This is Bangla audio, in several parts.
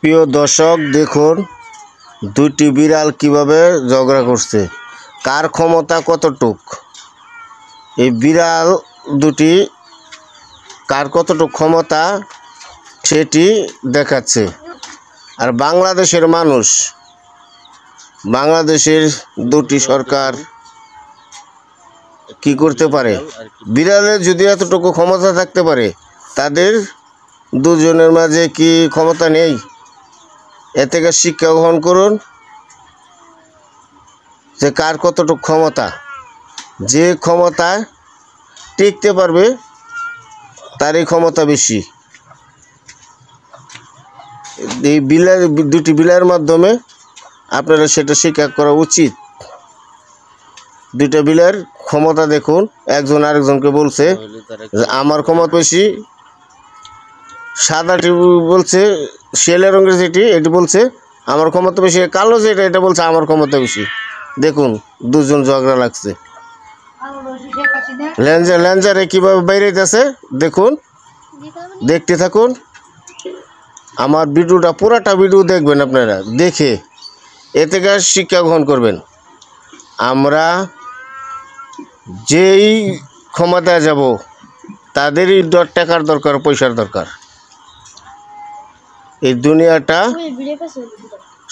প্রিয় দর্শক দেখুন দুইটি বিড়াল কিভাবে ঝগড়া করছে, কার ক্ষমতা কতটুক। এই বিড়াল দুটি কার কতটুক ক্ষমতা সেটি দেখাচ্ছে। আর বাংলাদেশের মানুষ, বাংলাদেশের দুটি সরকার কি করতে পারে? বিড়ালের যদি এতটুকু ক্ষমতা থাকতে পারে, তাদের দুজনের মাঝে কি ক্ষমতা নেই? এ থেকে শিক্ষা গ্রহণ করুন যে কার কতটুকু ক্ষমতা। যে ক্ষমতায় টিকতে পারবে তারই ক্ষমতা বেশি। এই দুটি বিড়ালের মাধ্যমে আপনারা সেটা স্বীকার করা উচিত। দুইটা বিড়ালের ক্ষমতা দেখুন, একজন আরেকজনকে বলছে যে আমার ক্ষমতা বেশি। সাদাটি বলছে, শেলে রঙের যেটি এটি বলছে আমার ক্ষমতা বেশি। কালো যেটা এটা বলছে আমার ক্ষমতা বেশি। দেখুন দুজন ঝগড়া লাগছে। ল্যাঞ্জারে কীভাবে বাইরেছে দেখুন, দেখতে থাকুন। আমার ভিডিওটা পুরাটা ভিডিও দেখবেন আপনারা, দেখে এ থেকে শিক্ষা গ্রহণ করবেন। আমরা যেই ক্ষমতায় যাব তাদেরই টাকার দরকার, পয়সার দরকার। এই দুনিয়াটা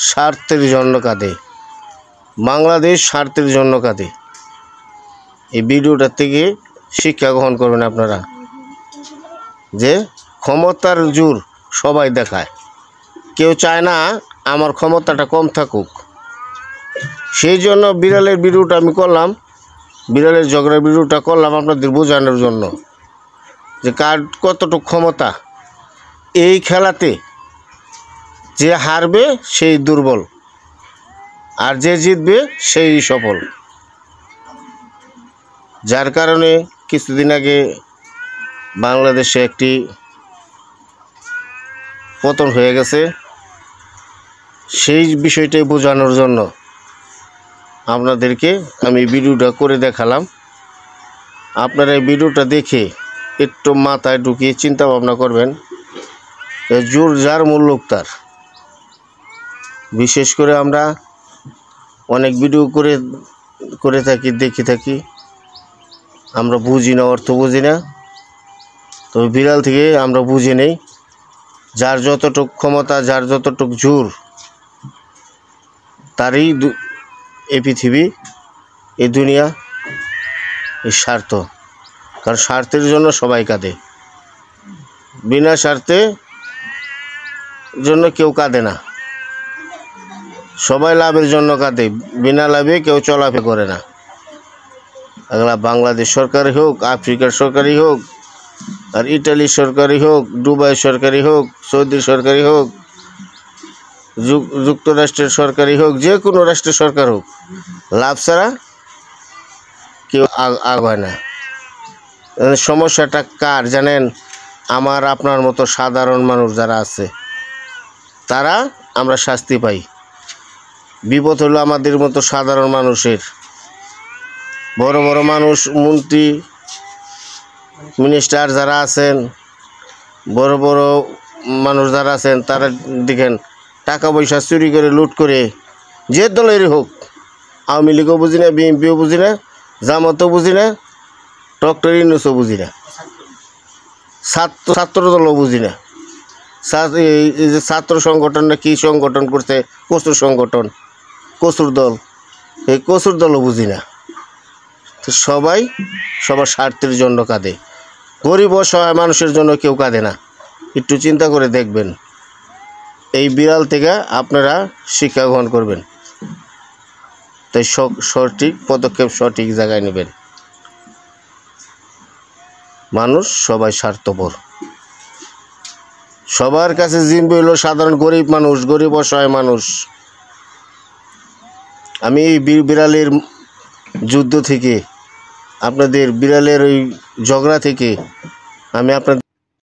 স্বার্থের জন্য কাঁদে, বাংলাদেশ স্বার্থের জন্য কাঁদে। এই ভিডিওটার থেকে শিক্ষা গ্রহণ করবেন আপনারা যে ক্ষমতার জোর সবাই দেখায়, কেউ চায় না আমার ক্ষমতাটা কম থাকুক। সেই জন্য বিড়ালের ভিডিওটা আমি করলাম, বিড়ালের ঝগড়ার ভিডিওটা করলাম আপনাদের বোঝানোর জন্য যে কার কতটুকু ক্ষমতা। এই খেলাতে যে হারবে সেই দুর্বল, আর যে জিতবে সেই সফল। যার কারণে কিছুদিন আগে বাংলাদেশে একটি পতন হয়ে গেছে। সেই বিষয়টাই বোঝানোর জন্য আপনাদেরকে আমি ভিডিওটা করে দেখালাম। আপনারা এই ভিডিওটা দেখে একটু মাথায় ঢুকিয়ে চিন্তা ভাবনা করবেন, জোর যার মূল্য তার। বিশেষ করে আমরা অনেক ভিডিও করে থাকি, দেখে থাকি, আমরা বুঝি না, অর্থ বুঝি না। তো বিড়াল থেকে আমরা বুঝে নেই যার যতটুক ক্ষমতা, যার যতটুক জোর, তারই এই পৃথিবী, এই দুনিয়া, এই স্বার্থ। কারণ স্বার্থের জন্য সবাই কাঁদে, বিনা স্বার্থে জন্য কেউ কাঁদে না। সবাই লাভের জন্য কাঁদে, বিনা লাভে কেউ চলাফেরা করে না। এগুলা বাংলাদেশ সরকারই হোক, আফ্রিকার সরকারই হোক, আর ইটালির সরকারই হোক, দুবাই সরকারই হোক, সৌদি সরকারই হোক, যুক্তরাষ্ট্রের সরকারই হোক, যে কোনো রাষ্ট্রের সরকার হোক, লাভ ছাড়া কেউ আগায় না। সমস্যাটা কার জানেন? আমার আপনার মতো সাধারণ মানুষ যারা আছে, তারা আমরা শাস্তি পাই। বিপদ হলো আমাদের মতো সাধারণ মানুষের। বড় বড় মানুষ, মন্ত্রী, মিনিস্টার যারা আছেন, বড় বড় মানুষ যারা আছেন, তারা দেখেন টাকা পয়সা চুরি করে, লুট করে, যে দলেরই হোক, আওয়ামী লীগও বুঝি না, বিএনপিও বুঝি না, জামাতও বুঝি না, ডক্টর ইউনূসও বুঝি না, ছাত্র দলও বুঝি না। এই যে ছাত্র সংগঠন না কী সংগঠন করছে, কচুর সংগঠন, কচুর দল, এই কচুর দলও বুঝি না। তো সবাই সবার স্বার্থের জন্য কাঁদে, গরিব অসহায় মানুষের জন্য কেউ কাঁদে না। একটু চিন্তা করে দেখবেন। এই বিড়াল থেকে আপনারা শিক্ষা গ্রহণ করবেন, তাই সঠিক পদক্ষেপ সঠিক জায়গায় নেবেন। মানুষ সবাই স্বার্থপর, সবার কাছে জিম্মি হইল সাধারণ গরিব মানুষ, গরিব অসহায় মানুষ। আমি এই বিড়ালের যুদ্ধ থেকে, আপনাদের বিড়ালের ওই ঝগড়া থেকে আমি আপনাদের